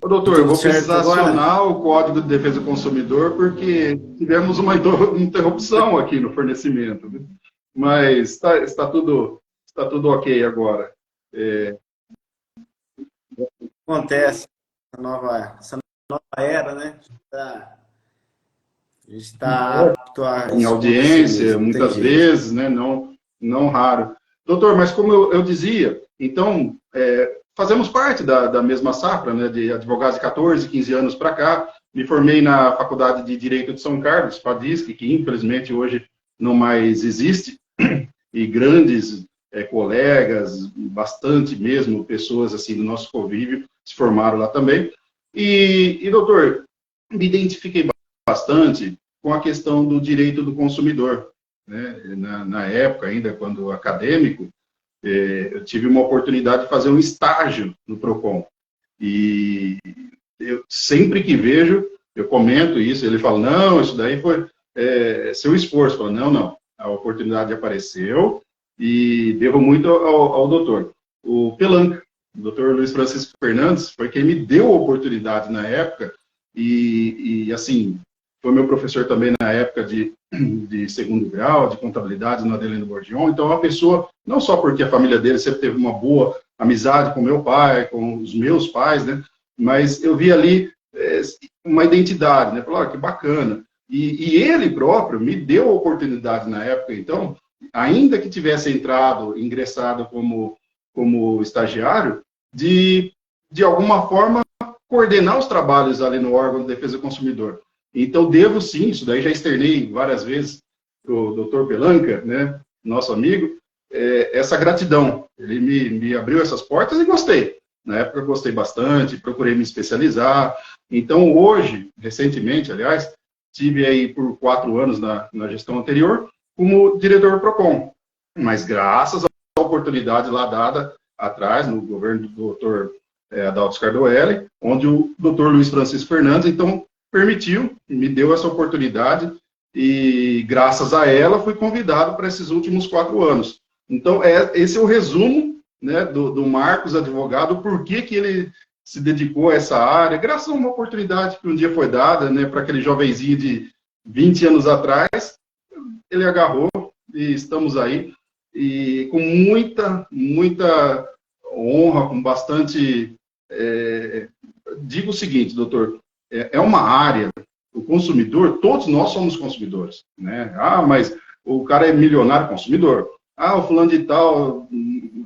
Ô, doutor, eu Tudo vou certo precisar agora? acionar o Código de Defesa do Consumidor porque tivemos uma interrupção aqui no fornecimento, né? Mas está tudo ok agora. É, Acontece, essa nova era, né? A gente está apto a em isso acontecer audiência, mesmo, não tem muitas jeito. vezes, né? Não raro. Doutor, mas como eu dizia, então, fazemos parte da mesma safra, né? De advogados de 14, 15 anos para cá. Me formei na Faculdade de Direito de São Carlos, FADISC, que infelizmente hoje não mais existe, e grandes colegas, bastante mesmo, pessoas assim do nosso convívio, se formaram lá também. Doutor, me identifiquei bastante com a questão do direito do consumidor, né? Na época, ainda quando acadêmico, eu tive uma oportunidade de fazer um estágio no PROCON. E eu sempre que vejo, eu comento isso, ele fala, não, isso daí foi seu esforço. Eu falo, não, a oportunidade apareceu e devo muito ao doutor. O Pelanca, o doutor Luiz Francisco Fernandes, foi quem me deu a oportunidade na época assim, foi meu professor também na época de segundo grau, de contabilidade no Adelino Bordion. Então, é uma pessoa, não só porque a família dele sempre teve uma boa amizade com meu pai, com os meus pais, né? Mas eu vi ali uma identidade, né? Falei, que bacana. E ele próprio me deu a oportunidade na época, então, ainda que tivesse ingressado como estagiário, de alguma forma coordenar os trabalhos ali no órgão de defesa do consumidor. Então, devo sim, isso daí já externei várias vezes para o doutor Pelanca, né, nosso amigo, essa gratidão. Ele me abriu essas portas e gostei. Na época, eu gostei bastante, procurei me especializar. Então, hoje, recentemente, aliás, tive aí por 4 anos na gestão anterior como diretor PROCON. Mas graças à oportunidade lá dada atrás, no governo do doutor Adalto Scardoelli, onde o doutor Luiz Francisco Fernandes, então, permitiu, me deu essa oportunidade e, graças a ela, fui convidado para esses últimos 4 anos. Então, esse é o resumo, né, do Marcos, advogado, por que ele se dedicou a essa área, graças a uma oportunidade que um dia foi dada, né, para aquele jovenzinho de 20 anos atrás, ele agarrou e estamos aí, e com muita honra, com bastante... digo o seguinte, doutor, é uma área, o consumidor, todos nós somos consumidores, né? Ah, mas o cara é milionário consumidor. Ah, o fulano de tal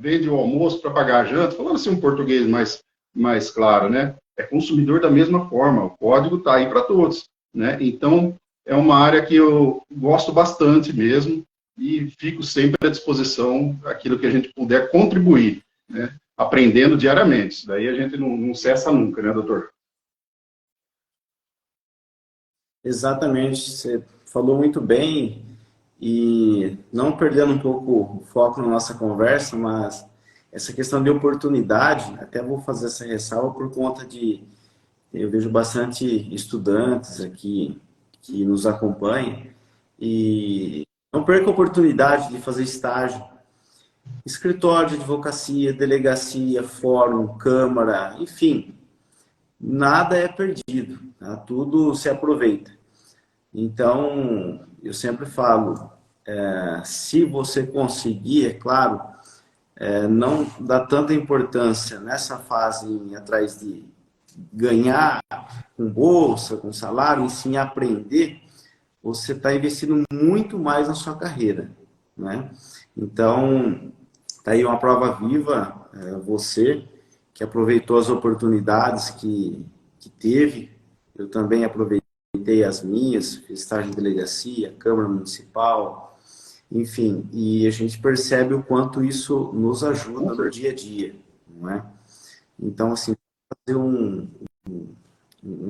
vende o almoço para pagar a janta, falando assim um português mais claro, né? É consumidor da mesma forma, o código está aí para todos, né? Então, é uma área que eu gosto bastante mesmo e fico sempre à disposição aquilo que a gente puder contribuir, né? Aprendendo diariamente. Daí a gente não cessa nunca, né, doutor? Exatamente, você falou muito bem e não perdendo um pouco o foco na nossa conversa, mas essa questão de oportunidade, até vou fazer essa ressalva por conta de eu vejo bastante estudantes aqui que nos acompanham e não perca a oportunidade de fazer estágio. Escritório de advocacia, delegacia, fórum, câmara, enfim, nada é perdido, tá? Tudo se aproveita. Então, eu sempre falo, se você conseguir, é claro, não dá tanta importância nessa fase atrás de ganhar com bolsa, com salário, e sim aprender, você está investindo muito mais na sua carreira, né? Então, tá aí uma prova viva, você que aproveitou as oportunidades que teve, eu também aproveitei as minhas, fiz estágio de delegacia, Câmara Municipal, enfim, e a gente percebe o quanto isso nos ajuda no dia a dia, não é? Então, assim, fazer um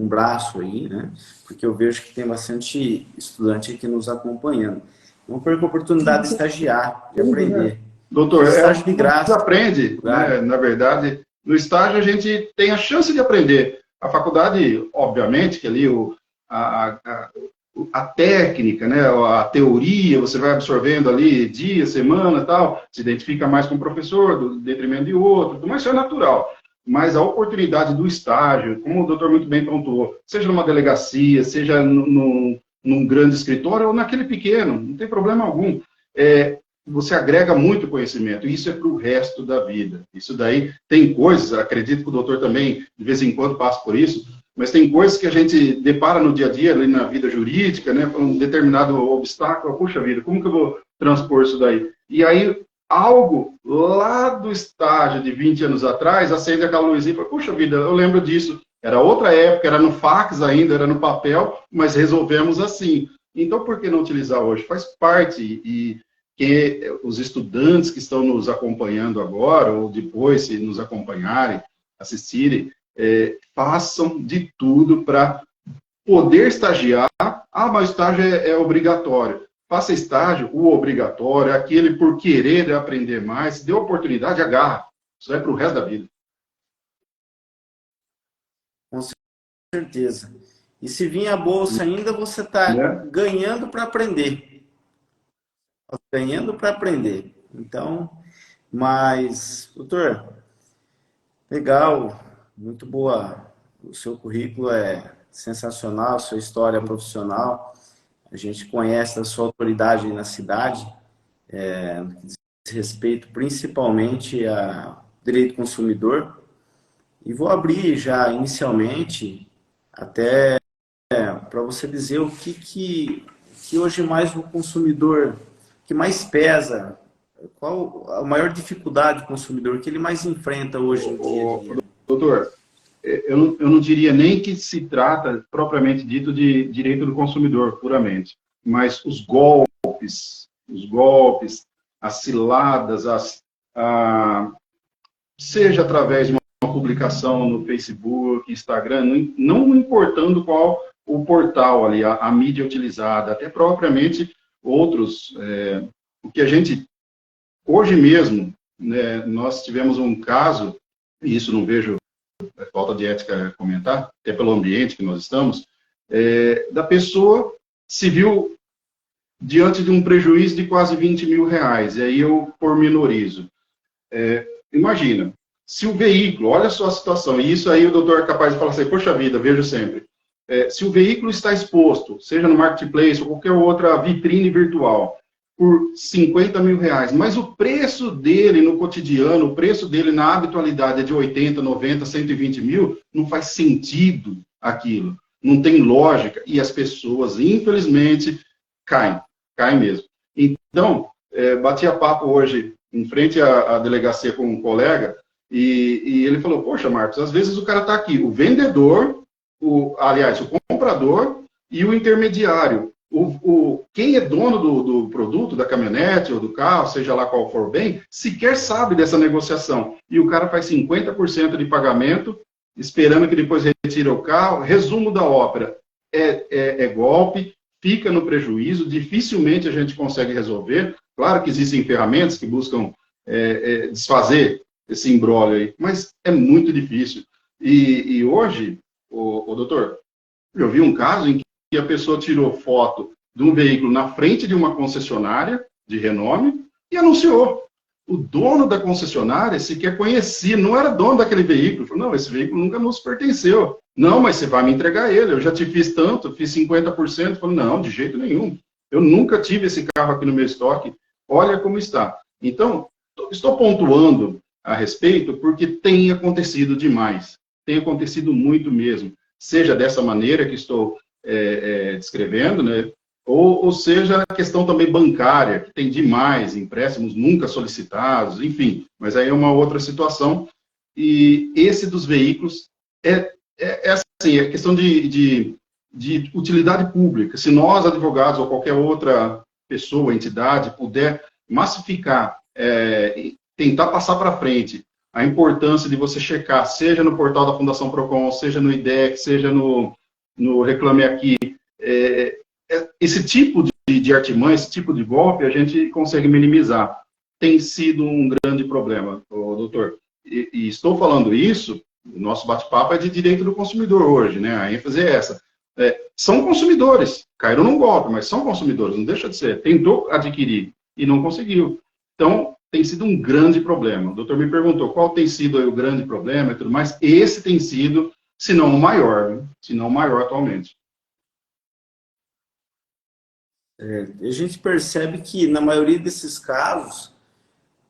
braço aí, né? Porque eu vejo que tem bastante estudante aqui nos acompanhando. Não perca a oportunidade de estagiar, de aprender. Doutor, Estágio de tudo graça. aprende, né? Na verdade, no estágio a gente tem a chance de aprender. A faculdade, obviamente, que ali a, a, a técnica, né? A teoria, você vai absorvendo ali dia, semana, tal, se identifica mais com um professor, do detrimento de outro, mas isso é natural. mas a oportunidade do estágio, como o doutor muito bem pontuou, seja numa delegacia, seja num grande escritório ou naquele pequeno, não tem problema algum. Você agrega muito conhecimento, e isso é para o resto da vida. Isso daí tem coisas, acredito que o doutor também, de vez em quando, passa por isso, mas tem coisas que a gente depara no dia a dia, ali na vida jurídica, né, com um determinado obstáculo, puxa vida, como que eu vou transpor isso daí? E aí, algo lá do estágio de 20 anos atrás, acende aquela luzinha e fala, puxa vida, eu lembro disso. Era outra época, era no fax ainda, era no papel, mas resolvemos assim. Então, por que não utilizar hoje? Faz parte, e que os estudantes que estão nos acompanhando agora, ou depois, se nos acompanharem, assistirem, façam de tudo para poder estagiar. Ah, mas estágio é obrigatório. Faça estágio, o obrigatório, aquele por querer aprender mais, se deu oportunidade, agarra. Isso é para o resto da vida. Com certeza. E se vir a bolsa ainda, você está ganhando para aprender. Ganhando para aprender. Então, mas, doutor, legal, muito boa. O seu currículo é sensacional, sua história profissional. A gente conhece a sua autoridade na cidade, que diz respeito principalmente a direito do consumidor. E vou abrir já inicialmente até para você dizer o que hoje mais o consumidor, que mais pesa, qual a maior dificuldade do consumidor que ele mais enfrenta hoje no dia a dia. Doutor, eu não diria nem que se trata, propriamente dito, de direito do consumidor, puramente, mas os golpes, as ciladas, seja através de uma publicação no Facebook, Instagram, não importando qual o portal ali, a mídia utilizada, até propriamente outros, o que a gente, hoje mesmo, né, nós tivemos um caso, e isso não vejo falta de ética comentar, até pelo ambiente que nós estamos, da pessoa se viu diante de um prejuízo de quase 20 mil reais, e aí eu pormenorizo. Imagina, se o veículo, olha só a situação, e isso aí o doutor é capaz de falar assim, poxa vida, vejo sempre, se o veículo está exposto, seja no marketplace ou qualquer outra vitrine virtual, por 50 mil reais, mas o preço dele no cotidiano, o preço dele na habitualidade é de 80, 90, 120 mil, não faz sentido aquilo, não tem lógica, e as pessoas, infelizmente, caem mesmo. Então, bati a papo hoje, em frente à delegacia com um colega, e ele falou, poxa, Marcos, às vezes o cara está aqui, o vendedor, aliás, o comprador e o intermediário. Quem é dono do produto, da caminhonete ou do carro, seja lá qual for o bem, sequer sabe dessa negociação. E o cara faz 50% de pagamento, esperando que depois retire o carro. Resumo da ópera, é golpe, fica no prejuízo, dificilmente a gente consegue resolver. Claro que existem ferramentas que buscam desfazer esse imbróglio aí, mas é muito difícil. E hoje, doutor, eu vi um caso em que a pessoa tirou foto de um veículo na frente de uma concessionária de renome e anunciou. O dono da concessionária sequer conhecia, não era dono daquele veículo. Falou, não, esse veículo nunca nos pertenceu. Não, mas você vai me entregar ele, eu já te fiz tanto, fiz 50%. Falou, não, de jeito nenhum. Eu nunca tive esse carro aqui no meu estoque, olha como está. Então, estou pontuando a respeito porque tem acontecido demais. Tem acontecido muito mesmo. Seja dessa maneira que estou descrevendo, né? Ou seja, a questão também bancária, que tem demais, empréstimos nunca solicitados, enfim, mas aí é uma outra situação. E esse dos veículos assim, é questão de utilidade pública. Se nós, advogados, ou qualquer outra pessoa, entidade, puder massificar, tentar passar para frente a importância de você checar, seja no portal da Fundação Procon, seja no IDEC, seja no Reclame Aqui, esse tipo de artimanha, esse tipo de golpe, a gente consegue minimizar. Tem sido um grande problema, doutor. E estou falando isso, o nosso bate-papo é de direito do consumidor hoje, né? A ênfase é essa. São consumidores, caíram num golpe, mas são consumidores, não deixa de ser. Tentou adquirir e não conseguiu. Então, tem sido um grande problema. O doutor me perguntou qual tem sido aí o grande problema e tudo mais. Esse tem sido, se não o maior, né? Se não o maior atualmente. A gente percebe que, na maioria desses casos,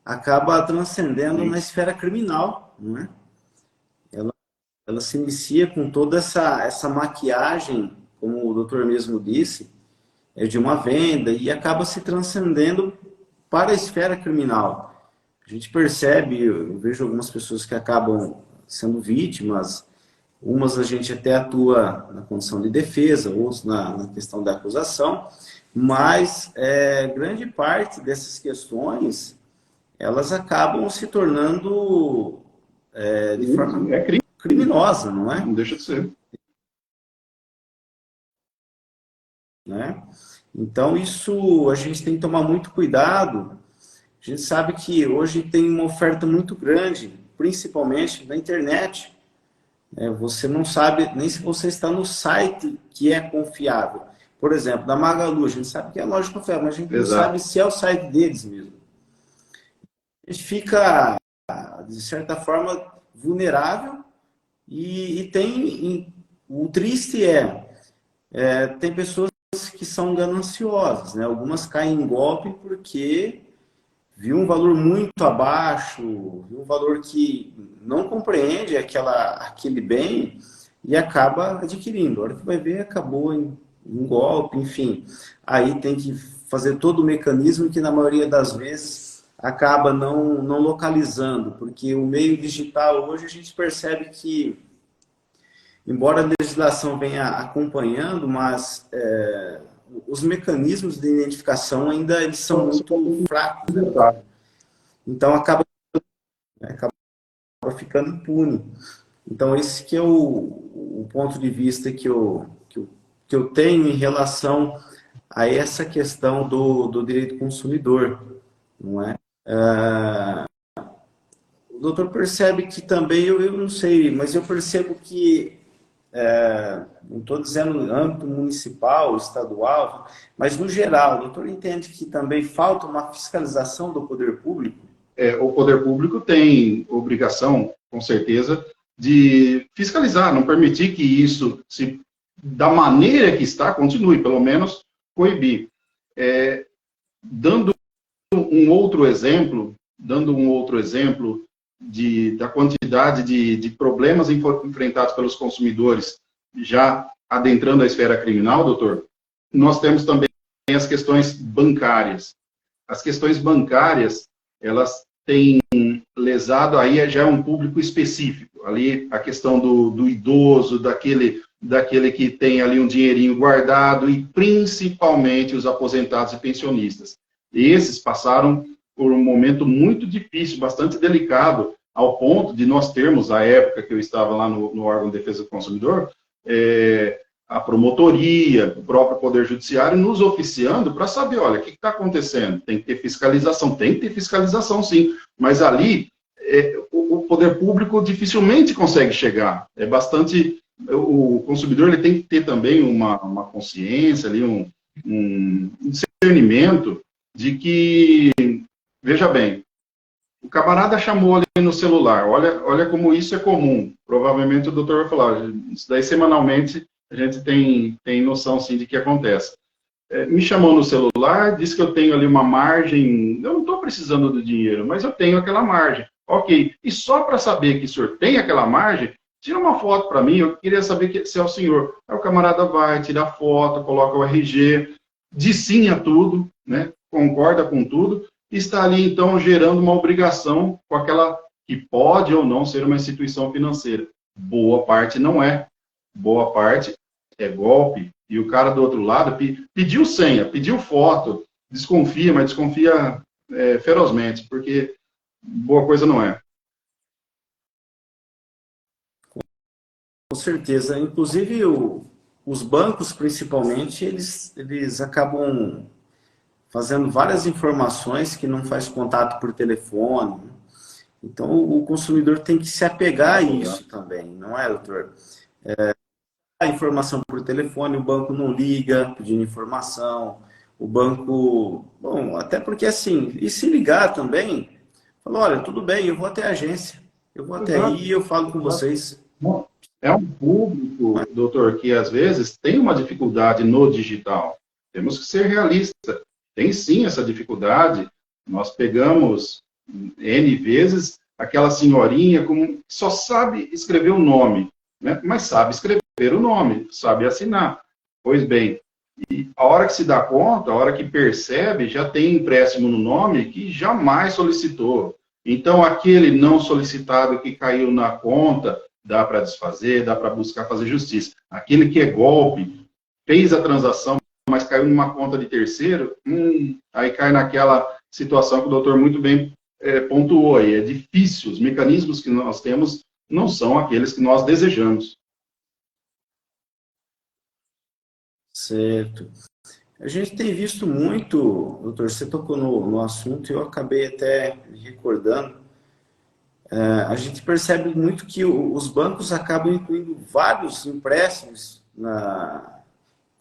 acaba transcendendo Sim. na esfera criminal, não é? Ela se inicia com toda essa maquiagem, como o doutor mesmo disse, de uma venda e acaba se transcendendo para a esfera criminal. A gente percebe, eu vejo algumas pessoas que acabam sendo vítimas, umas a gente até atua na condição de defesa, outros na questão da acusação, mas grande parte dessas questões, elas acabam se tornando de forma É crime, criminosa, não é? não deixa de ser. Né? Então, isso a gente tem que tomar muito cuidado. A gente sabe que hoje tem uma oferta muito grande, principalmente na internet. Você não sabe nem se você está no site que é confiável. Por exemplo, da Magalu, a gente sabe que é loja confiável, mas a gente não Exato. sabe se é o site deles mesmo. A gente fica, de certa forma, vulnerável e tem... O triste tem pessoas que são gananciosas, né? Algumas caem em golpe porque viu um valor muito abaixo, viu um valor que não compreende aquele bem e acaba adquirindo. A hora que vai ver, acabou em um golpe, enfim. Aí tem que fazer todo o mecanismo que, na maioria das vezes, acaba não localizando, porque o meio digital hoje a gente percebe que, embora a legislação venha acompanhando, mas os mecanismos de identificação ainda eles são muito fracos, né, doutor? Então acaba ficando impune. Então esse que é o ponto de vista que eu tenho em relação a essa questão do direito consumidor, não é? O doutor percebe que também, eu não sei, mas eu percebo que não estou dizendo no âmbito municipal, estadual, mas no geral, o doutor entende que também falta uma fiscalização do poder público? O poder público tem obrigação, com certeza, de fiscalizar, não permitir que isso, da maneira que está, continue, pelo menos coibir. Dando um outro exemplo, da quantidade de problemas enfrentados pelos consumidores, já adentrando a esfera criminal, doutor, nós temos também as questões bancárias. As questões bancárias, elas têm lesado, aí já é um público específico. Ali a questão do idoso, daquele que tem ali um dinheirinho guardado e principalmente os aposentados e pensionistas. Esses passaram por um momento muito difícil, bastante delicado, ao ponto de nós termos, à época que eu estava lá no órgão de defesa do consumidor, a promotoria, o próprio Poder Judiciário nos oficiando para saber, olha, o que está acontecendo? Tem que ter fiscalização sim, mas ali o poder público dificilmente consegue chegar. O consumidor ele tem que ter também uma consciência, ali, um discernimento de que, veja bem, o camarada chamou ali no celular, olha como isso é comum. Provavelmente o doutor vai falar, isso daí semanalmente a gente tem noção, sim, de que acontece. Me chamou no celular, disse que eu tenho ali uma margem, eu não estou precisando do dinheiro, mas eu tenho aquela margem. Ok, e só para saber que o senhor tem aquela margem, tira uma foto para mim, eu queria saber se é o senhor. Aí o camarada vai, tira a foto, coloca o RG, diz sim a tudo, né? Concorda com tudo, e está ali, então, gerando uma obrigação com aquela que pode ou não ser uma instituição financeira. Boa parte não é. Boa parte é golpe. E o cara do outro lado pediu senha, pediu foto, desconfia, mas desconfia ferozmente, porque boa coisa não é. Com certeza. Inclusive, os bancos, principalmente, eles acabam fazendo várias informações que não faz contato por telefone. Então, o consumidor tem que se apegar a isso também, não é, doutor? A informação por telefone, o banco não liga pedindo informação, o banco... Bom, até porque assim, e se ligar também, falou, olha, tudo bem, eu vou até a agência, eu vou até Exato. aí e eu falo com vocês. Bom, é um público, doutor, que às vezes tem uma dificuldade no digital. Temos que ser realistas. Tem sim essa dificuldade. Nós pegamos N vezes aquela senhorinha como só sabe escrever o nome, né? Mas sabe escrever o nome, sabe assinar. Pois bem, e a hora que se dá conta, a hora que percebe, já tem empréstimo no nome que jamais solicitou. Então, aquele não solicitado que caiu na conta, dá para desfazer, dá para buscar fazer justiça. Aquele que é golpe, fez a transação, mas caiu numa conta de terceiro, aí cai naquela situação que o doutor muito bem pontuou aí. É difícil, os mecanismos que nós temos não são aqueles que nós desejamos. Certo. A gente tem visto muito, doutor, você tocou no assunto e eu acabei até me recordando. A gente percebe muito que os bancos acabam incluindo vários empréstimos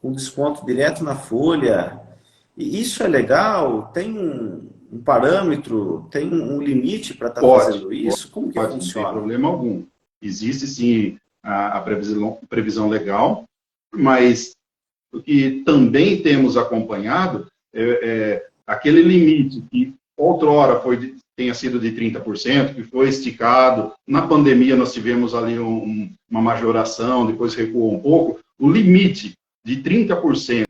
com desconto direto na folha. E isso é legal? Tem um parâmetro? Tem um limite para estar fazendo isso? Como que funciona? Não tem funciona? problema algum. Existe sim a previsão legal, mas o que também temos acompanhado é aquele limite que outrora tenha sido de 30%, que foi esticado. Na pandemia nós tivemos ali uma majoração, depois recuou um pouco. O limite de 30%,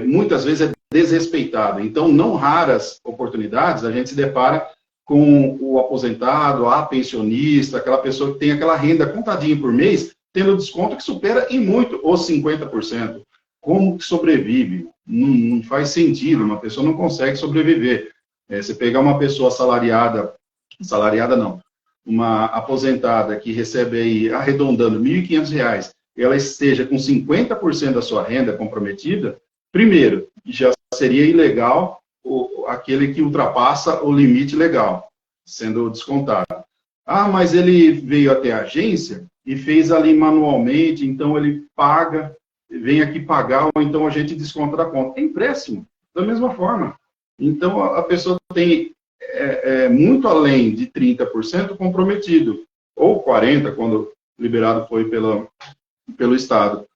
muitas vezes é desrespeitado. Então, não raras oportunidades, a gente se depara com o aposentado, a pensionista, aquela pessoa que tem aquela renda contadinha por mês, tendo desconto que supera em muito os 50%. Como que sobrevive? Não faz sentido, uma pessoa não consegue sobreviver. Você pegar uma pessoa assalariada não, uma aposentada que recebe aí, arredondando, R$ 1.500, ela esteja com 50% da sua renda comprometida, primeiro, já seria ilegal aquele que ultrapassa o limite legal, sendo descontado. Ah, mas ele veio até a agência e fez ali manualmente, então ele paga, vem aqui pagar, ou então a gente desconta da conta. É empréstimo, da mesma forma. Então, a pessoa tem muito além de 30% comprometido, ou 40%, quando liberado foi pelo Estado.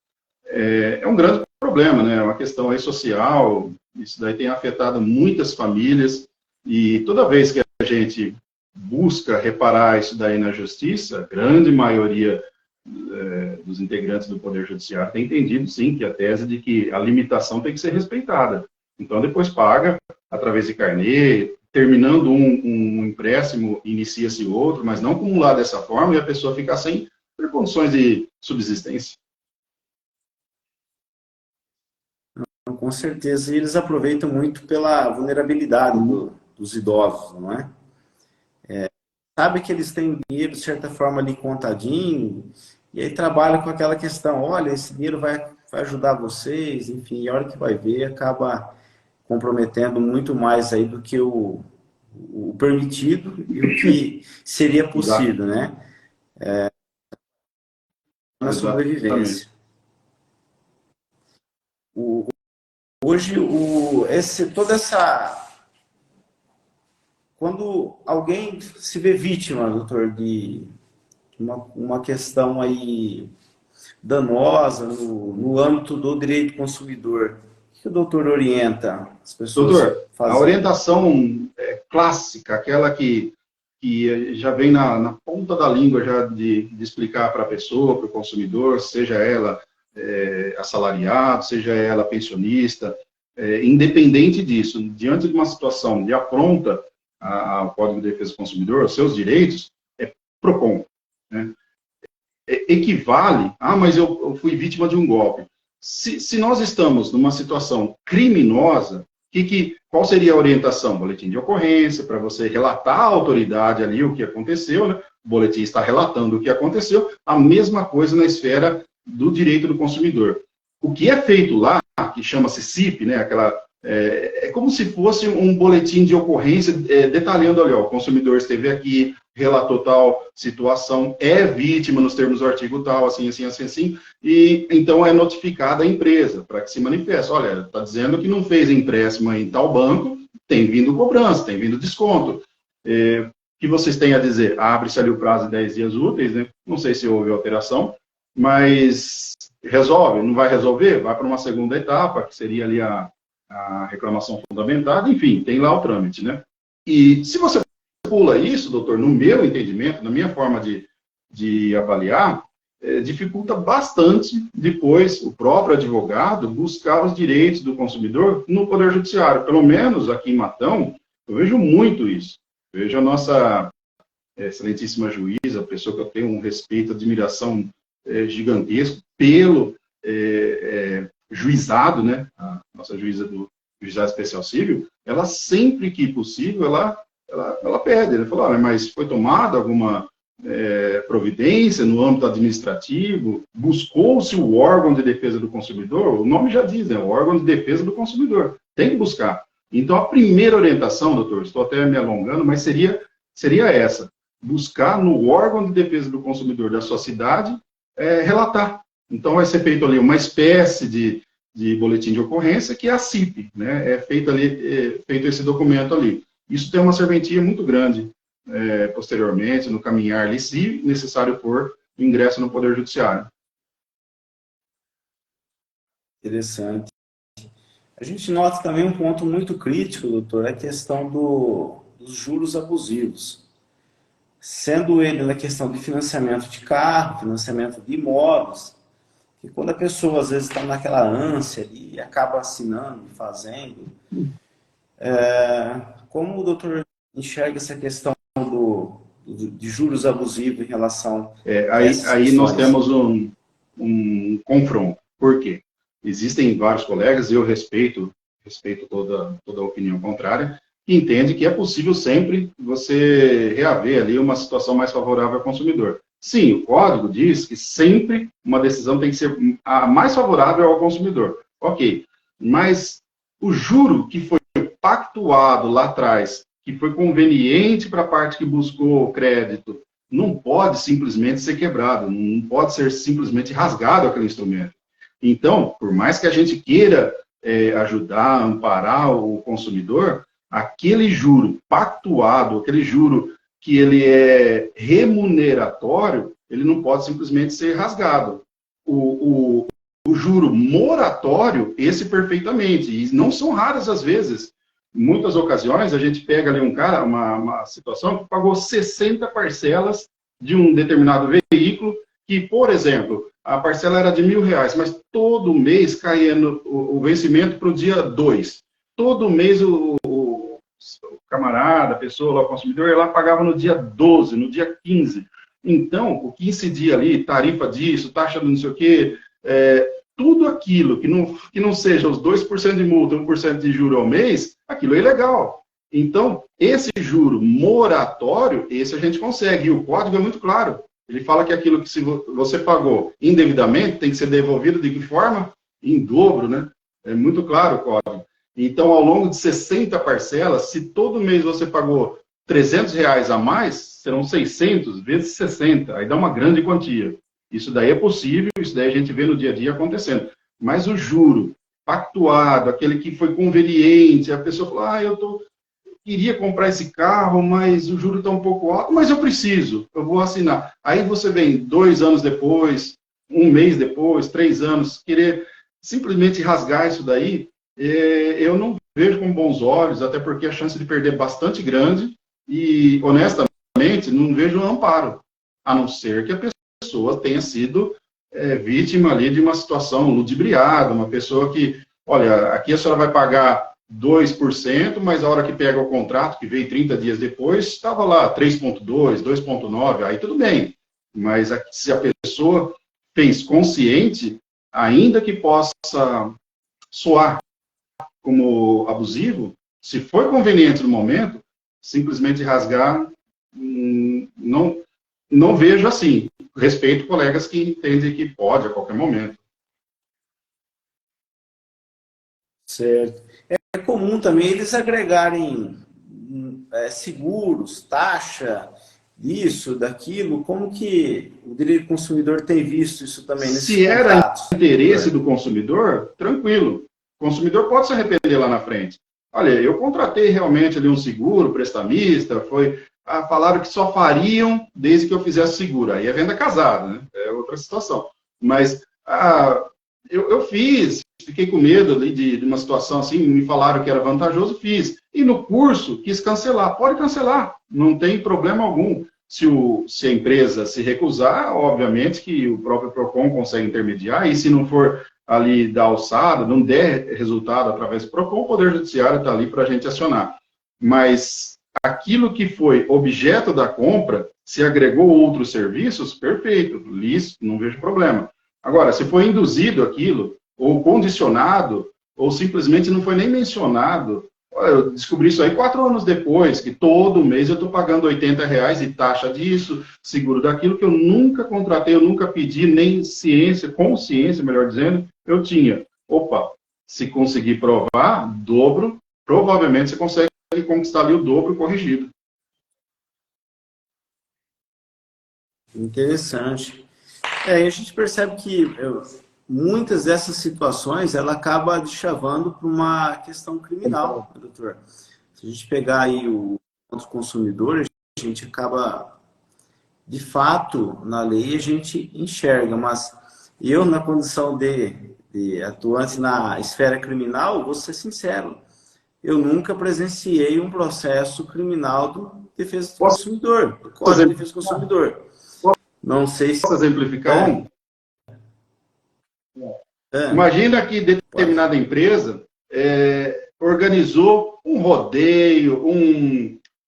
É um grande problema, né? É uma questão aí social, isso daí tem afetado muitas famílias, e toda vez que a gente busca reparar isso daí na justiça, a grande maioria dos integrantes do Poder Judiciário tem entendido, sim, que a tese de que a limitação tem que ser respeitada. Então, depois paga através de carnê, terminando um empréstimo, inicia-se outro, mas não acumular dessa forma e a pessoa ficar sem ter condições de subsistência. Com certeza. E eles aproveitam muito pela vulnerabilidade dos idosos, não é? Sabe que eles têm dinheiro, de certa forma, ali contadinho, e aí trabalha com aquela questão, olha, esse dinheiro vai ajudar vocês, enfim, e a hora que vai ver, acaba comprometendo muito mais aí do que o permitido e o que seria possível, né? Na sobrevivência. Hoje, toda essa... Quando alguém se vê vítima, doutor, de uma questão aí danosa no âmbito do direito do consumidor, o que o doutor orienta as pessoas doutor, a fazer? A orientação clássica, aquela que já vem na ponta da língua já de explicar para a pessoa, para o consumidor, seja ela assalariado, seja ela pensionista, independente disso, diante de uma situação de afronta ao Código de Defesa do Consumidor, aos seus direitos, é PROCON. Né? Equivale, mas eu fui vítima de um golpe. Se nós estamos numa situação criminosa, qual seria a orientação? Boletim de ocorrência, para você relatar à autoridade ali o que aconteceu, né? O boletim está relatando o que aconteceu, a mesma coisa na esfera do direito do consumidor. O que é feito lá, que chama-se CIP, né? É como se fosse um boletim de ocorrência detalhando ali, ó, o consumidor esteve aqui, relatou tal situação, é vítima nos termos do artigo tal, assim, assim, assim, assim, e então é notificada a empresa para que se manifeste. Olha, está dizendo que não fez empréstimo em tal banco, tem vindo cobrança, tem vindo desconto. que vocês têm a dizer? Abre-se ali o prazo de 10 dias úteis, né? Não sei se houve alteração, mas resolve, não vai resolver? Vai para uma segunda etapa, que seria ali a reclamação fundamentada, enfim, tem lá o trâmite, né? E se você pula isso, doutor, no meu entendimento, na minha forma de avaliar, dificulta bastante depois o próprio advogado buscar os direitos do consumidor no Poder Judiciário. Pelo menos aqui em Matão, eu vejo muito isso. Vejo a nossa excelentíssima juíza, a pessoa que eu tenho um respeito, admiração gigantesco pelo juizado, né? A nossa juíza do Juizado Especial Civil, ela sempre que possível, ela pede. Ela falou, mas foi tomada alguma providência no âmbito administrativo? Buscou-se o órgão de defesa do consumidor? O nome já diz, né? O órgão de defesa do consumidor. Tem que buscar. Então, a primeira orientação, doutor, estou até me alongando, mas seria essa: buscar no órgão de defesa do consumidor da sua cidade relatar. Então, vai ser feito ali uma espécie de boletim de ocorrência, que é a CIP, né? É feito esse documento ali. Isso tem uma serventia muito grande posteriormente, no caminhar ali, se necessário for, o ingresso no Poder Judiciário. Interessante. A gente nota também um ponto muito crítico, doutor, é a questão dos juros abusivos. Sendo ele na questão de financiamento de carro, financiamento de imóveis, que quando a pessoa às vezes está naquela ânsia e acaba assinando, fazendo, como o doutor enxerga essa questão de juros abusivos em relação a essas aí questões? nós temos um confronto. Por quê? Existem vários colegas, e eu respeito toda a opinião contrária, que entende que é possível sempre você reaver ali uma situação mais favorável ao consumidor. Sim, o código diz que sempre uma decisão tem que ser a mais favorável ao consumidor. Ok, mas o juro que foi pactuado lá atrás, que foi conveniente para a parte que buscou o crédito, não pode simplesmente ser quebrado, não pode ser simplesmente rasgado aquele instrumento. Então, por mais que a gente queira ajudar, amparar o consumidor, aquele juro pactuado, aquele juro que ele é remuneratório, ele não pode simplesmente ser rasgado. O juro moratório, esse perfeitamente, e não são raras as vezes. Em muitas ocasiões, a gente pega ali um cara, uma situação que pagou 60 parcelas de um determinado veículo, que, por exemplo, a parcela era de R$1.000, mas todo mês caía o vencimento para o dia 2. Todo mês o camarada, a pessoa, o consumidor, ela pagava no dia 12, no dia 15. Então, o que incidia ali, tarifa disso, taxa do não sei o quê, tudo aquilo que não seja os 2% de multa, 1% de juro ao mês, aquilo é ilegal. Então, esse juro moratório, esse a gente consegue. E o código é muito claro. Ele fala que aquilo que se você pagou indevidamente tem que ser devolvido de que forma? Em dobro, né? É muito claro o código. Então, ao longo de 60 parcelas, se todo mês você pagou R$300 a mais, serão 600 vezes 60. Aí dá uma grande quantia. Isso daí é possível, isso daí a gente vê no dia a dia acontecendo. Mas o juro pactuado, aquele que foi conveniente, a pessoa falou, eu queria comprar esse carro, mas o juro está um pouco alto, mas eu preciso, eu vou assinar. Aí você vem 2 anos depois, 1 mês depois, 3 anos, querer simplesmente rasgar isso daí, eu não vejo com bons olhos, até porque a chance de perder é bastante grande e, honestamente, não vejo um amparo, a não ser que a pessoa tenha sido vítima ali de uma situação ludibriada, uma pessoa que, olha, aqui a senhora vai pagar 2%, mas a hora que pega o contrato, que veio 30 dias depois, estava lá 3,2%, 2,9%, aí tudo bem. Mas se a pessoa fez consciente, ainda que possa soar como abusivo, se foi conveniente no momento, simplesmente rasgar, não vejo assim. Respeito colegas que entendem que pode a qualquer momento. Certo. É comum também eles agregarem seguros, taxa, isso, daquilo. Como que o direito do consumidor tem visto isso também nesses contratos? Se era interesse do consumidor, tranquilo. O consumidor pode se arrepender lá na frente. Olha, eu contratei realmente ali um seguro, prestamista, falaram que só fariam desde que eu fizesse seguro. Aí é venda casada, né? É outra situação. Mas eu fiz, fiquei com medo ali de uma situação assim, me falaram que era vantajoso, fiz. E no curso, quis cancelar. Pode cancelar, não tem problema algum. Se a empresa se recusar, obviamente que o próprio PROCON consegue intermediar, e se não for ali da alçada, não der resultado através do PROCON, o Poder Judiciário está ali para a gente acionar. Mas aquilo que foi objeto da compra, se agregou outros serviços, perfeito, lícito, não vejo problema. Agora, se foi induzido aquilo, ou condicionado, ou simplesmente não foi nem mencionado, eu descobri isso aí 4 anos depois, que todo mês eu estou pagando R$ 80 de taxa disso, seguro daquilo, que eu nunca contratei, eu nunca pedi, nem consciência, melhor dizendo, eu tinha. Opa, se conseguir provar, dobro, provavelmente você consegue conquistar ali o dobro corrigido. Interessante. A gente percebe que muitas dessas situações ela acaba deschavando para uma questão criminal, né, doutor? Se a gente pegar aí o consumidor, a gente acaba, de fato, na lei a gente enxerga, mas eu, na condição de atuante na esfera criminal, vou ser sincero, eu nunca presenciei um processo criminal do defesa do consumidor, do Código de Defesa do Consumidor. Não sei se... Posso exemplificar um? Imagina que determinada empresa organizou um rodeio,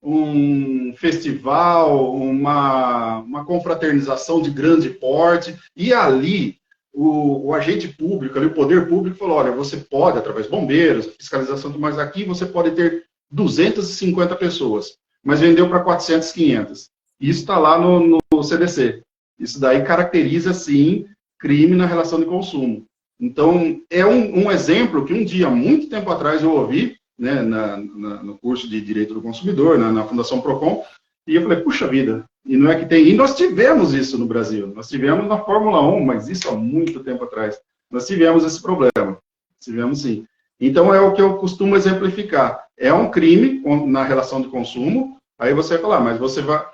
um festival, uma confraternização de grande porte, e ali o agente público, ali, o poder público falou, olha, você pode, através de bombeiros, fiscalização, mas aqui você pode ter 250 pessoas, mas vendeu para 400, 500. Isso está lá no CDC. Isso daí caracteriza, sim, crime na relação de consumo. Então, é um exemplo que um dia, muito tempo atrás, eu ouvi, né, no curso de Direito do Consumidor, na Fundação PROCON, e eu falei, puxa vida, e não é que tem... E nós tivemos isso no Brasil, nós tivemos na Fórmula 1, mas isso há muito tempo atrás. Nós tivemos esse problema, tivemos sim. Então, é o que eu costumo exemplificar. É um crime na relação de consumo, aí você vai falar, mas você vai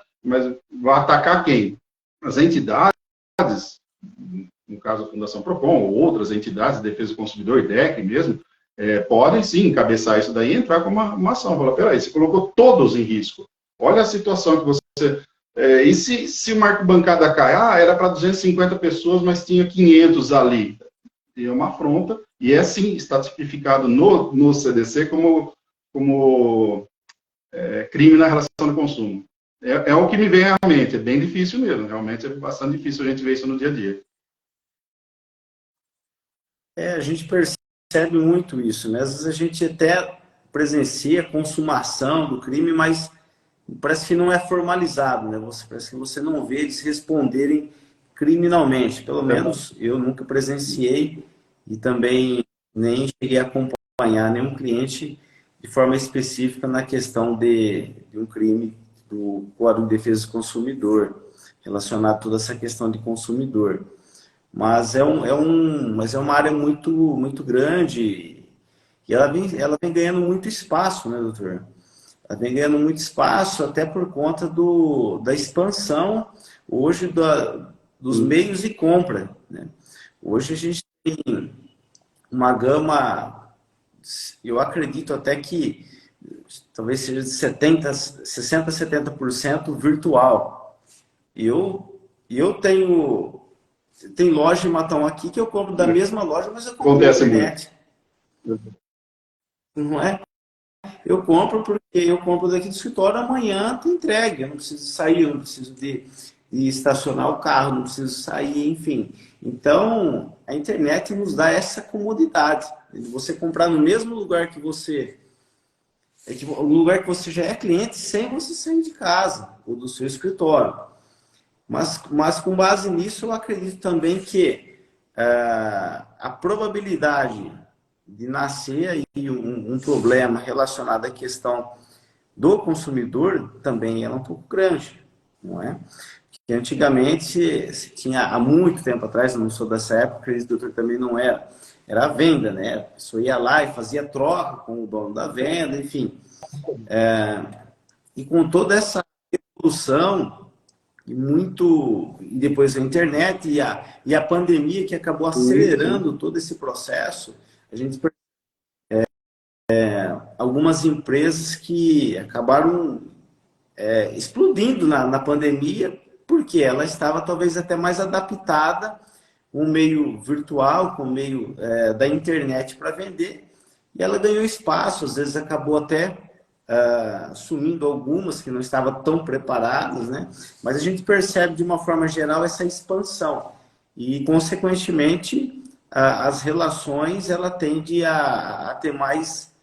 atacar quem? As entidades, no caso a Fundação PROCON, ou outras entidades de defesa do consumidor, IDEC mesmo, podem sim encabeçar isso daí e entrar com uma ação. Falar, peraí, você colocou todos em risco. Olha a situação que você... e se o marco bancada cai? Era para 250 pessoas, mas tinha 500 ali. E é uma afronta, e é sim, está tipificado no CDC como crime na relação de consumo. É o que me vem à mente, é bem difícil mesmo, realmente é bastante difícil a gente ver isso no dia a dia. A gente percebe muito isso, né? Às vezes a gente até presencia a consumação do crime, mas parece que não é formalizado, né? Parece que você não vê eles responderem criminalmente. Pelo menos eu nunca presenciei e também nem cheguei a acompanhar nenhum cliente de forma específica na questão de um crime do Código de Defesa do Consumidor, relacionado a toda essa questão de consumidor. Mas é uma área muito, muito grande e ela vem ganhando muito espaço, né, doutor? Ela vem ganhando muito espaço até por conta da expansão hoje dos meios de compra, né? Hoje a gente tem uma gama, eu acredito até que talvez seja de 60%, 70% virtual. E eu tenho loja em Matão aqui que eu compro da mesma loja, mas eu compro na internet. Não é? Eu compro porque eu compro daqui do escritório, amanhã tem entregue. Eu não preciso sair, eu não preciso de estacionar o carro, não preciso sair, enfim. Então, a internet nos dá essa comodidade. De você comprar no mesmo lugar que você... o lugar que você já é cliente sem você sair de casa ou do seu escritório. Mas com base nisso, eu acredito também que a probabilidade de nascer aí um problema relacionado à questão do consumidor também é um pouco grande, não é? Que antigamente se tinha, há muito tempo atrás, eu não sou dessa época, acredito que o doutor também não era, era a venda, né? A pessoa ia lá e fazia troca com o dono da venda, enfim. E com toda essa evolução, e depois a internet e a pandemia que acabou acelerando todo esse processo, a gente algumas empresas que acabaram explodindo na pandemia, porque ela estava talvez até mais adaptada com o meio virtual, com o meio da internet para vender, e ela ganhou espaço, às vezes acabou até sumindo algumas que não estavam tão preparadas, né? Mas a gente percebe de uma forma geral essa expansão e, consequentemente, as relações ela tende a ter mais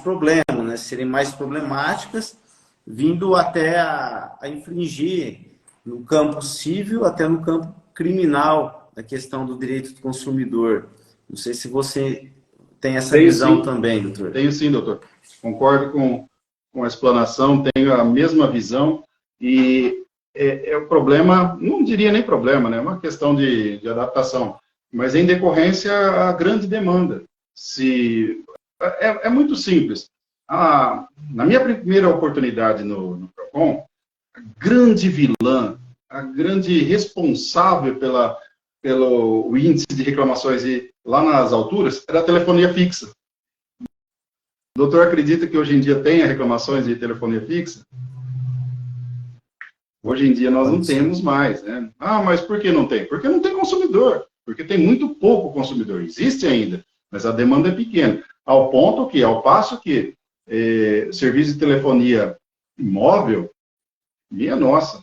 problemas, né? Serem mais problemáticas, vindo até a infringir no campo civil, até no campo criminal, a questão do direito do consumidor. Não sei se você tem essa visão também, doutor. Tenho sim, doutor. Concordo com a explanação, tenho a mesma visão e é o problema, não diria nem problema, né? É uma questão de adaptação, mas em decorrência a grande demanda. É muito simples. Na minha primeira oportunidade no Procon, a grande vilã, a grande responsável pelo índice de reclamações lá nas alturas era a telefonia fixa. O doutor acredita que hoje em dia tem reclamações de telefonia fixa? Hoje em dia nós não temos mais, né? Mas por que não tem? Porque não tem consumidor, porque tem muito pouco consumidor. Existe ainda, mas a demanda é pequena. Ao passo que serviço de telefonia móvel, minha nossa,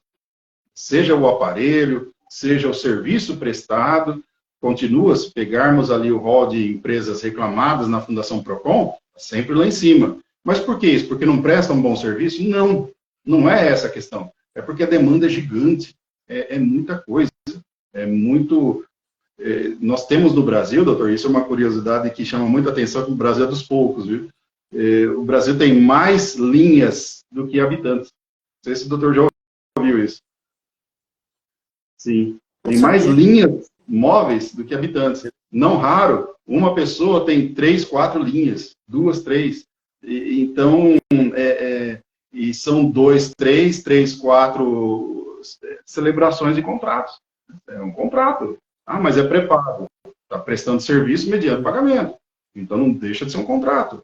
seja o aparelho, seja o serviço prestado, continua, se pegarmos ali o rol de empresas reclamadas na Fundação Procon, sempre lá em cima. Mas por que isso? Porque não prestam um bom serviço? Não, não é essa a questão. É porque a demanda é gigante, é muita coisa, é muito... nós temos no Brasil, doutor, isso é uma curiosidade que chama muita atenção, que o Brasil é dos poucos, viu? O Brasil tem mais linhas do que habitantes. Não sei se o doutor já ouviu isso. Sim, tem mais linhas móveis do que habitantes. Não raro, uma pessoa tem 3, 4 linhas, 2, 3. Então, e são 2, 3, 4 celebrações de contratos. É um contrato. Mas é pré-pago. Está prestando serviço mediante pagamento. Então, não deixa de ser um contrato.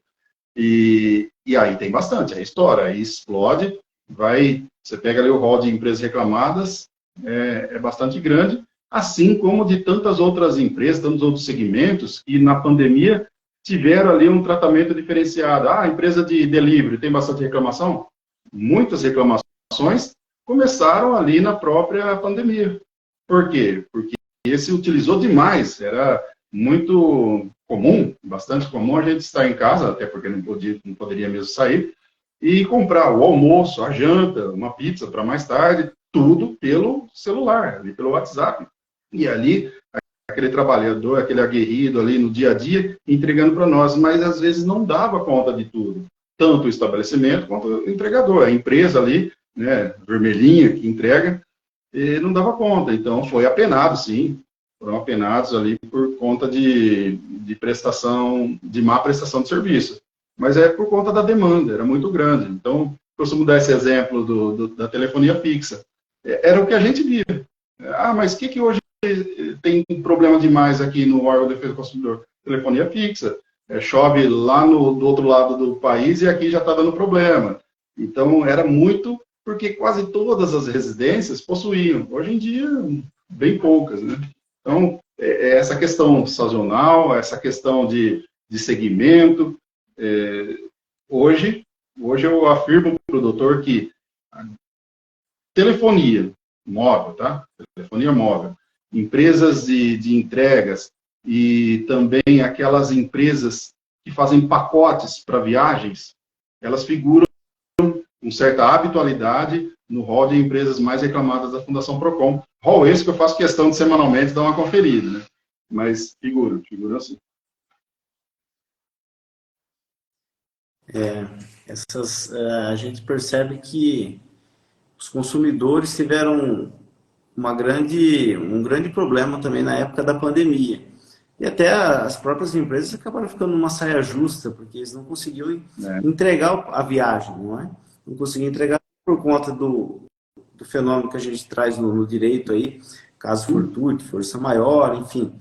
E aí tem bastante, aí estoura, aí explode, você pega ali o rol de empresas reclamadas, é bastante grande, assim como de tantas outras empresas, tantos outros segmentos, que na pandemia tiveram ali um tratamento diferenciado. A empresa de delivery tem bastante reclamação? Muitas reclamações começaram ali na própria pandemia. Por quê? Porque esse utilizou demais, era muito comum, bastante comum a gente estar em casa, até porque não poderia mesmo sair, e comprar o almoço, a janta, uma pizza para mais tarde, tudo pelo celular, ali pelo WhatsApp. E ali, aquele trabalhador, aquele aguerrido ali no dia a dia, entregando para nós, mas às vezes não dava conta de tudo, tanto o estabelecimento quanto o entregador, a empresa ali, né, vermelhinha que entrega, e não dava conta. Então, foi apenado, sim, foram apenados ali por conta de prestação, de má prestação de serviço. Mas é por conta da demanda, era muito grande. Então, costumo dar esse exemplo da telefonia fixa. Era o que a gente via. Mas o que hoje tem problema demais aqui no órgão de defesa do consumidor? Telefonia fixa. Chove lá do outro lado do país e aqui já está dando problema. Então, era muito, porque quase todas as residências possuíam. Hoje em dia, bem poucas, né? Então, essa questão sazonal, essa questão de segmento, hoje eu afirmo para o doutor que a telefonia móvel, tá? Telefonia móvel, empresas de entregas e também aquelas empresas que fazem pacotes para viagens, elas figuram com certa habitualidade no rol de empresas mais reclamadas da Fundação Procon. Rol esse que eu faço questão de semanalmente dar uma conferida, né? Mas figura assim. A gente percebe que os consumidores tiveram um grande problema também na época da pandemia. E até as próprias empresas acabaram ficando numa saia justa, porque eles não conseguiam entregar a viagem, não é? Não conseguiam entregar por conta do fenômeno que a gente traz no direito aí, caso fortuito, força maior, enfim.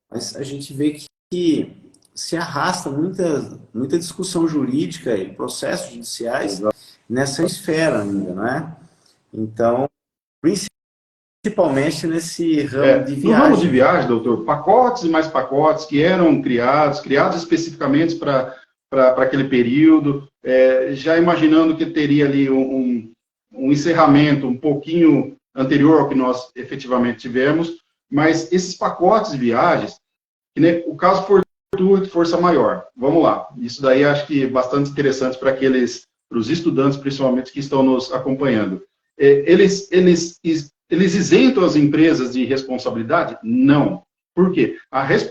Mas a gente vê que se arrasta muita discussão jurídica e processos judiciais nessa esfera ainda, não é? Então, principalmente nesse ramo de no ramo de viagem. viagem, doutor, pacotes e mais pacotes que eram criados especificamente para aquele período, já imaginando que teria ali um encerramento um pouquinho anterior ao que nós efetivamente tivemos, mas esses pacotes de viagens, que nem o caso fortuito, força maior, vamos lá, isso daí acho que é bastante interessante para os estudantes, principalmente, que estão nos acompanhando. Eles isentam as empresas de responsabilidade? Não. Por quê?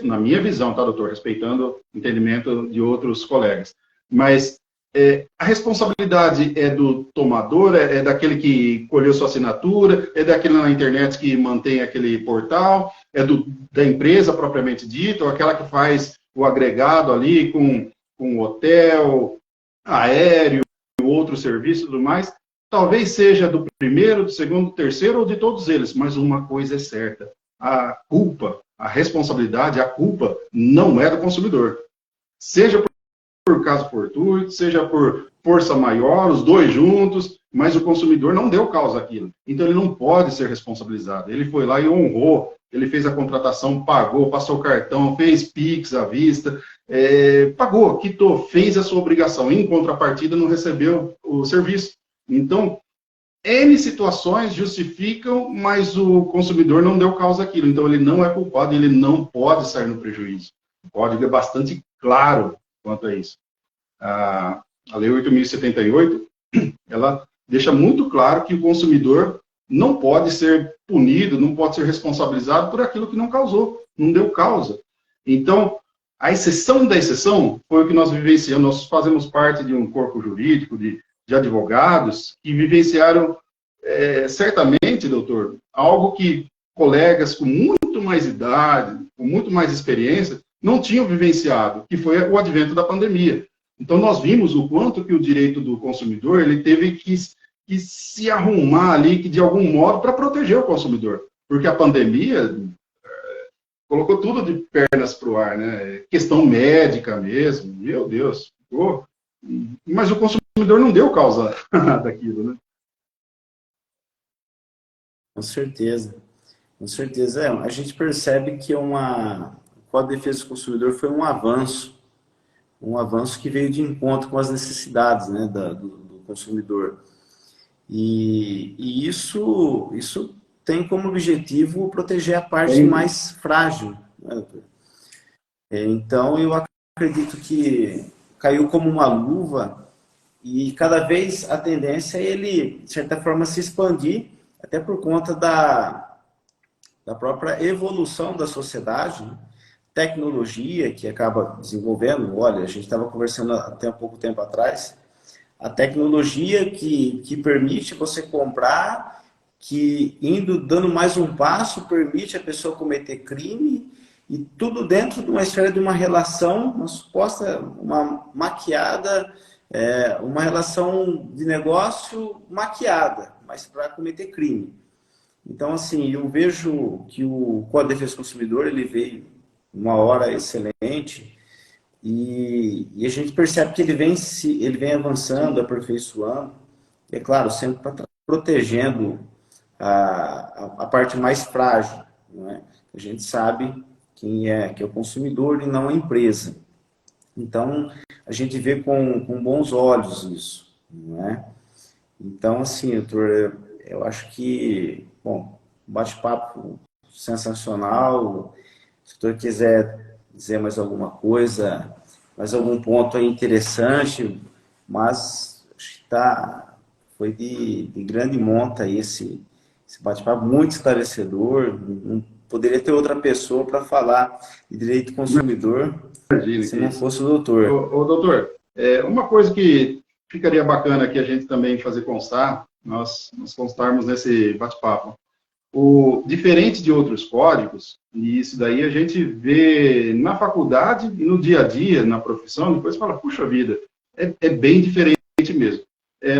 Na minha visão, tá, doutor? Respeitando o entendimento de outros colegas. Mas a responsabilidade é do tomador, é daquele que colheu sua assinatura, é daquele na internet que mantém aquele portal, é da empresa propriamente dita, ou aquela que faz o agregado ali com hotel, aéreo, outro serviço e tudo mais. Talvez seja do primeiro, do segundo, do terceiro ou de todos eles, mas uma coisa é certa: a culpa, a responsabilidade, a culpa não é do consumidor. Seja por caso fortuito, seja por força maior, os dois juntos, mas o consumidor não deu causa àquilo. Então ele não pode ser responsabilizado. Ele foi lá e honrou, ele fez a contratação, pagou, passou o cartão, fez Pix à vista, pagou, quitou, fez a sua obrigação. Em contrapartida, não recebeu o serviço. Então, N situações justificam, mas o consumidor não deu causa àquilo. Então, ele não é culpado, ele não pode sair no prejuízo. O código é bastante claro quanto a isso. A Lei 8.078, ela deixa muito claro que o consumidor não pode ser punido, não pode ser responsabilizado por aquilo que não causou, não deu causa. Então, a exceção da exceção foi o que nós vivenciamos. Nós fazemos parte de um corpo jurídico de advogados que vivenciaram, certamente, doutor, algo que colegas com muito mais idade, com muito mais experiência, não tinham vivenciado, que foi o advento da pandemia. Então, nós vimos o quanto que o direito do consumidor ele teve que se arrumar ali, que de algum modo, para proteger o consumidor. Porque a pandemia colocou tudo de pernas para o ar, né? Questão médica mesmo, meu Deus. Mas o consumidor não deu causa daquilo, né? Com certeza. Com certeza. A gente percebe que o Código de Defesa do Consumidor foi um avanço que veio de encontro com as necessidades, né, do consumidor. E isso tem como objetivo proteger a parte mais frágil, né, doutor? Então, eu acredito que caiu como uma luva e cada vez a tendência é ele, de certa forma, se expandir, até por conta da própria evolução da sociedade, né? Tecnologia que acaba desenvolvendo. Olha, a gente estava conversando até há pouco tempo atrás, a tecnologia que permite você comprar, que dando mais um passo, permite a pessoa cometer crime, e tudo dentro de uma esfera de uma relação, uma suposta, uma maquiada, uma relação de negócio maquiada, mas para cometer crime. Então, assim, eu vejo que o Código de Defesa do Consumidor, ele veio uma hora excelente, e a gente percebe que ele vem avançando, aperfeiçoando, e é claro, sempre protegendo a parte mais frágil, não é? A gente sabe que é o consumidor e não a empresa. Então, a gente vê com bons olhos isso, não é? Então, assim, doutor, eu acho que, bom, bate-papo sensacional. Se o doutor quiser dizer mais alguma coisa, mais algum ponto aí interessante, mas acho que foi de grande monta aí esse bate-papo, muito esclarecedor. Não poderia ter outra pessoa para falar de direito do consumidor se não fosse o doutor. Doutor, uma coisa que ficaria bacana que a gente também fazer constar, nós constarmos nesse bate-papo. Diferente de outros códigos, E isso daí a gente vê na faculdade e no dia a dia, na profissão, depois fala, puxa vida, é bem diferente mesmo.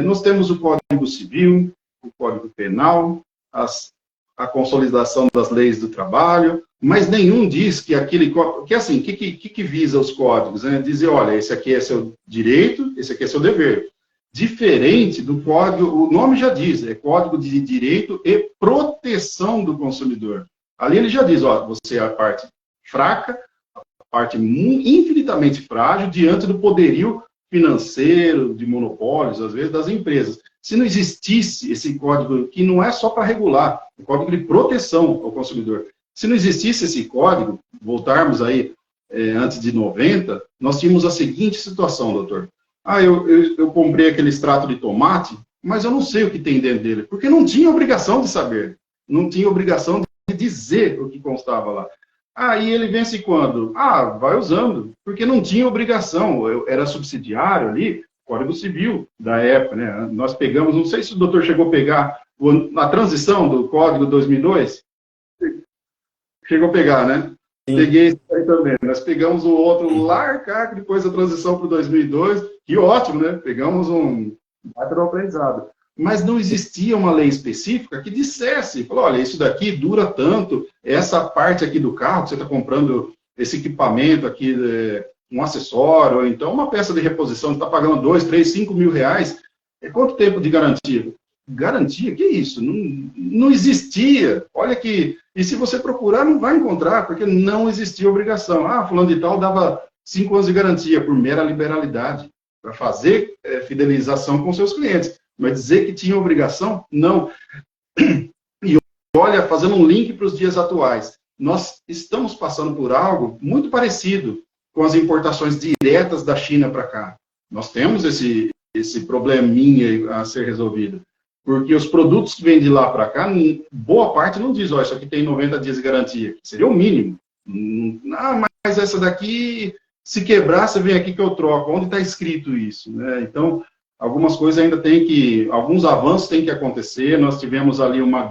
Nós temos o Código Civil, o Código Penal, a consolidação das leis do trabalho, mas nenhum diz que aquele que assim, que visa os códigos, né? Dizer, olha, esse aqui é seu direito, esse aqui é seu dever. Diferente do código, o nome já diz, é Código de Direito e Proteção do Consumidor. Ali ele já diz, ó, você é a parte fraca, a parte infinitamente frágil diante do poderio financeiro, de monopólios, às vezes, das empresas. Se não existisse esse código, que não é só para regular, é um código de proteção ao consumidor. Se não existisse esse código, voltarmos aí antes de 90, nós tínhamos a seguinte situação, doutor. Eu comprei aquele extrato de tomate, mas eu não sei o que tem dentro dele, porque não tinha obrigação de saber, não tinha obrigação de dizer o que constava lá. Aí ele vence quando? Vai usando, porque não tinha obrigação, era subsidiário ali, Código Civil da época, né? Nós pegamos, não sei se o doutor chegou a pegar a transição do Código 2002, chegou a pegar, né? Sim. Peguei isso aí também. Nós pegamos o outro lá, cara, depois da transição para o 2002, que ótimo, né? Pegamos um aprendizado. Mas não existia uma lei específica que dissesse, falou, olha, isso daqui dura tanto, essa parte aqui do carro, que você está comprando esse equipamento aqui, um acessório, ou então uma peça de reposição, você está pagando 2, 3, 5 mil reais, quanto tempo de garantia? Garantia? Que isso? Não existia. Olha que... E se você procurar, não vai encontrar, porque não existia obrigação. Fulano de tal dava 5 anos de garantia por mera liberalidade, para fazer fidelização com seus clientes. Mas dizer que tinha obrigação, não. E olha, fazendo um link para os dias atuais, nós estamos passando por algo muito parecido com as importações diretas da China para cá. Nós temos esse probleminha a ser resolvido. Porque os produtos que vêm de lá para cá, boa parte não diz, isso aqui tem 90 dias de garantia. Seria o mínimo. Mas essa daqui, se quebrar, você vem aqui que eu troco. Onde está escrito isso? Né? Então, algumas coisas ainda alguns avanços têm que acontecer. Nós tivemos ali uma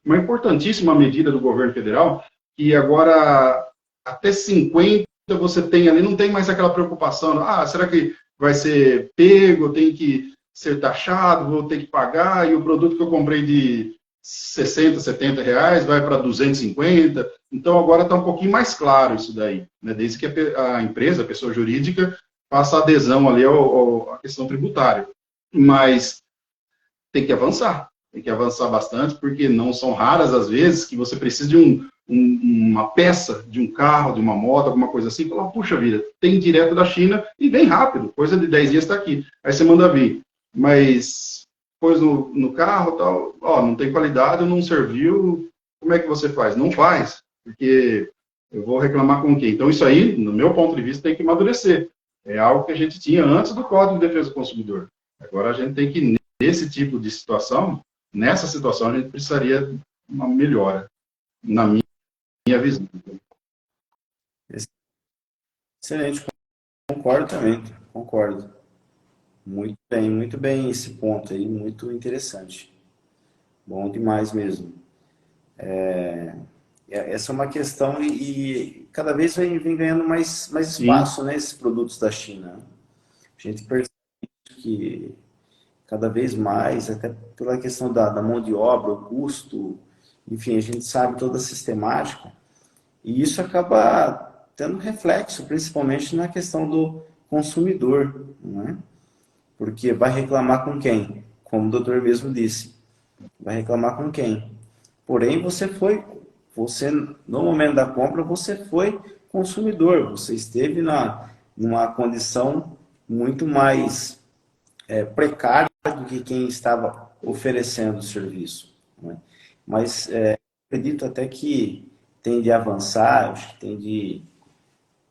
importantíssima medida do governo federal, que agora até 50 você tem ali, não tem mais aquela preocupação, será que vai ser pego, tem que ser taxado, vou ter que pagar, e o produto que eu comprei de 60, 70 reais vai para 250. Então, agora está um pouquinho mais claro isso daí, né? Desde que a empresa, a pessoa jurídica, faça adesão ali à questão tributária. Mas tem que avançar bastante, porque não são raras as vezes que você precisa de uma peça, de um carro, de uma moto, alguma coisa assim, fala, puxa vida, tem direto da China e vem rápido, coisa de 10 dias está aqui. Aí você manda vir. Mas pôs no carro, tal, não tem qualidade, não serviu, como é que você faz? Não faz, porque eu vou reclamar com quem? Então isso aí, no meu ponto de vista, tem que amadurecer. É algo que a gente tinha antes do Código de Defesa do Consumidor. Agora a gente tem que, nesse tipo de situação, nessa situação, a gente precisaria de uma melhora, na minha visão. Excelente, concordo também, concordo. Muito bem esse ponto aí, muito interessante. Bom demais mesmo. Essa é uma questão e cada vez vem ganhando mais espaço, né, esses produtos da China. A gente percebe que cada vez mais, até pela questão da mão de obra, o custo, enfim, a gente sabe toda a sistemática, e isso acaba tendo reflexo, principalmente na questão do consumidor, não é? Porque vai reclamar com quem? Como o doutor mesmo disse. Vai reclamar com quem? Porém, você, no momento da compra, você foi consumidor. Você esteve numa condição muito mais precária do que quem estava oferecendo o serviço. Né? Mas acredito até que tende a avançar, acho que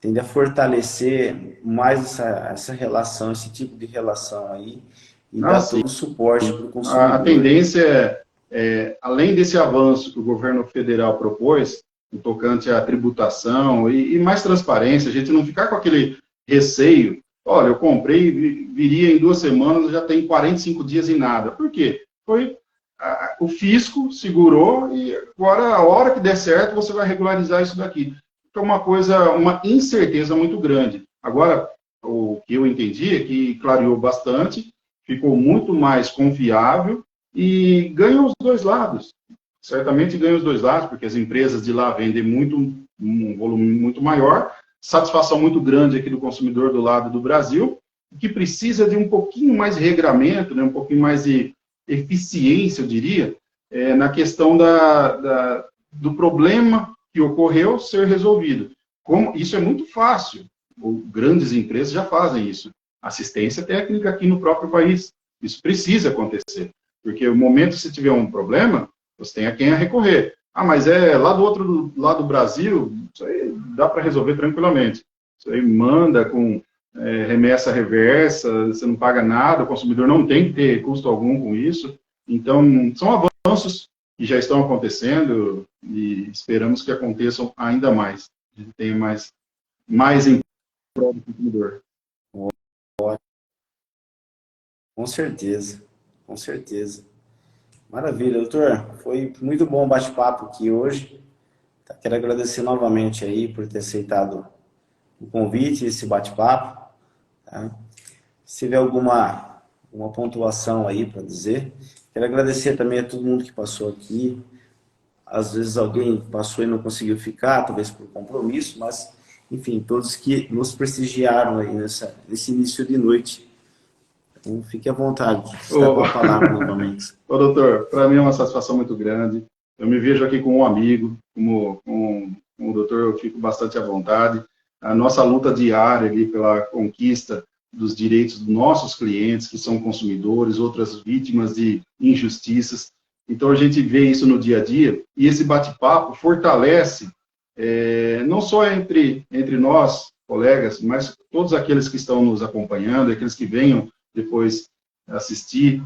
tende a fortalecer mais essa relação, esse tipo de relação aí, e dar todo o suporte para o consumidor. A tendência além desse avanço que o governo federal propôs, no tocante à tributação e mais transparência, a gente não ficar com aquele receio, olha, eu comprei, viria em 2 semanas, já tem 45 dias e nada. Por quê? Foi o fisco segurou e agora, a hora que der certo, você vai regularizar isso daqui. Então, uma incerteza muito grande. Agora, o que eu entendi é que clareou bastante, ficou muito mais confiável e ganham os dois lados. Certamente ganham os dois lados, porque as empresas de lá vendem um volume muito maior, satisfação muito grande aqui do consumidor do lado do Brasil, que precisa de um pouquinho mais de regramento, né, um pouquinho mais de eficiência, eu diria, na questão do problema que ocorreu ser resolvido. Isso é muito fácil, grandes empresas já fazem isso. Assistência técnica aqui no próprio país. Isso precisa acontecer, porque o momento que você tiver um problema, você tem a quem recorrer. Ah, mas lá do outro lado do Brasil, isso aí dá para resolver tranquilamente. Isso aí manda com remessa reversa, você não paga nada, o consumidor não tem que ter custo algum com isso. Então, são avanços que já estão acontecendo e esperamos que aconteçam ainda mais. A gente tenha mais em prol do consumidor. Com certeza, com certeza. Maravilha, doutor. Foi muito bom o bate-papo aqui hoje. Quero agradecer novamente aí por ter aceitado o convite, esse bate-papo. Tá? Se tiver alguma pontuação aí para dizer, quero agradecer também a todo mundo que passou aqui. Às vezes alguém passou e não conseguiu ficar, talvez por compromisso, mas, enfim, todos que nos prestigiaram aí nesse início de noite. Então, fique à vontade, está com a palavra novamente. Ô, doutor, para mim é uma satisfação muito grande. Eu me vejo aqui como um amigo, como o doutor, eu fico bastante à vontade. A nossa luta diária ali pela conquista dos direitos dos nossos clientes, que são consumidores, outras vítimas de injustiças. Então, a gente vê isso no dia a dia, e esse bate-papo fortalece, não só entre nós, colegas, mas todos aqueles que estão nos acompanhando, aqueles que venham depois assistir,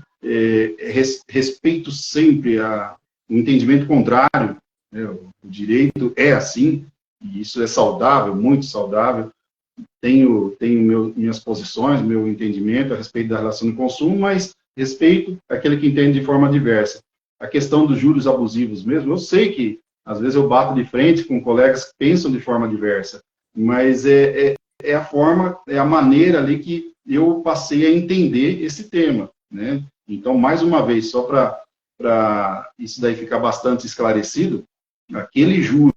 respeito sempre o entendimento contrário, né? O direito é assim, e isso é saudável, muito saudável. Tenho minhas posições, meu entendimento a respeito da relação de consumo, mas respeito aquele que entende de forma diversa. A questão dos juros abusivos mesmo, eu sei que às vezes eu bato de frente com colegas que pensam de forma diversa, mas é a forma, é a maneira ali que eu passei a entender esse tema, né? Então, mais uma vez, só para isso daí ficar bastante esclarecido, aquele juro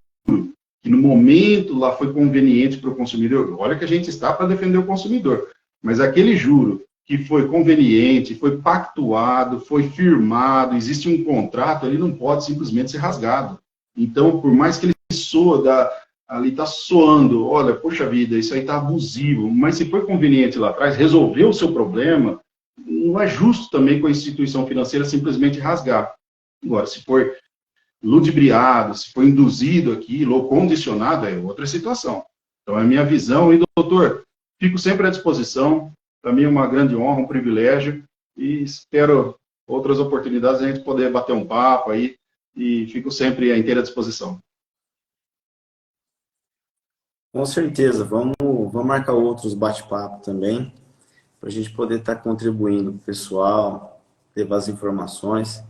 que no momento lá foi conveniente para o consumidor, olha que a gente está para defender o consumidor, mas aquele juro que foi conveniente, foi pactuado, foi firmado, existe um contrato, ele não pode simplesmente ser rasgado. Então, por mais que ele soa ali está soando, olha, poxa vida, isso aí está abusivo, mas se foi conveniente lá atrás, resolveu o seu problema, não é justo também com a instituição financeira simplesmente rasgar. Agora, se for ludibriado, se for induzido aquilo, ou condicionado, é outra situação. Então, é a minha visão, e doutor, fico sempre à disposição, para mim é uma grande honra, um privilégio, e espero outras oportunidades a gente poder bater um papo aí, e fico sempre à inteira disposição. Com certeza, vamos marcar outros bate-papo também, para a gente poder estar contribuindo com o pessoal, levar as informações.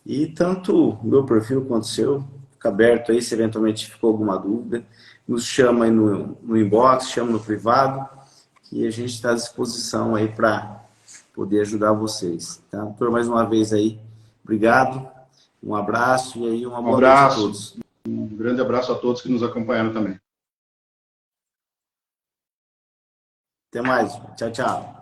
E tanto o meu perfil quanto o seu, fica aberto aí, se eventualmente ficou alguma dúvida, nos chama aí no inbox, chama no privado, que a gente está à disposição aí para poder ajudar vocês. Tá? Doutor, mais uma vez aí, obrigado, um abraço e aí uma boa noite a todos. Um grande abraço a todos que nos acompanharam também. Até mais. Tchau, tchau.